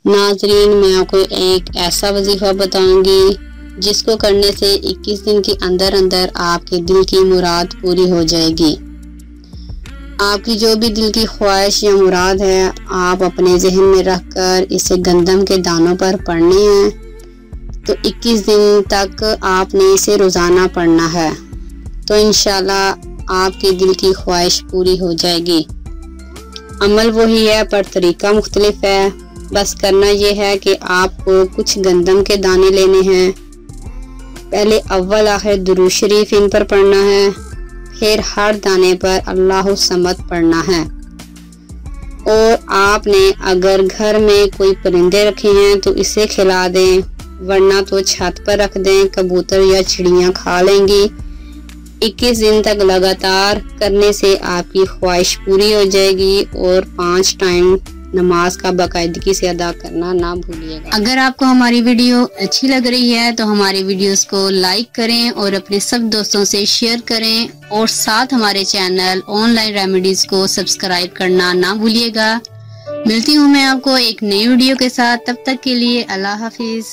ناظرین، میں آپ کو ایک ایسا وظیفہ بتاؤں گی جس کو کرنے سے 21 دن کے اندر اندر آپ کے دل کی مراد پوری ہو جائے گی۔ آپ کی جو بھی دل کی خواہش یا مراد ہے، آپ اپنے ذہن میں رکھ کر اسے گندم کے دانوں پر پڑھنے ہیں۔ تو 21 دن تک آپ نے اسے روزانہ پڑھنا ہے، تو انشاءاللہ آپ کی دل کی خواہش پوری ہو جائے گی۔ عمل وہی ہے پر طریقہ مختلف ہے۔ بس کرنا یہ ہے کہ آپ کو کچھ گندم کے دانے لینے ہیں، پہلے اول آخر درود شریف ان پر پڑھنا ہے، پھر ہر دانے پر اللہ الصمد پڑھنا ہے۔ اور آپ نے اگر گھر میں کوئی پرندے رکھے ہیں تو اسے کھلا دیں، ورنہ تو چھت پر رکھ دیں، کبوتر یا چڑیاں کھا لیں گی۔ 21 دن تک لگاتار کرنے سے آپ کی خواہش پوری ہو جائے گی، اور 5 ٹائم نماز کا باقاعدگی سے ادا کرنا نہ بھولیے گا۔ اگر آپ کو ہماری ویڈیو اچھی لگ رہی ہے تو ہماری ویڈیوز کو لائک کریں اور اپنے سب دوستوں سے شیئر کریں، اور ساتھ ہمارے چینل آن لائن ریمیڈیز کو سبسکرائب کرنا نہ بھولیے گا۔ ملتی ہوں میں آپ کو ایک نئی ویڈیو کے ساتھ، تب تک کے لیے اللہ حافظ۔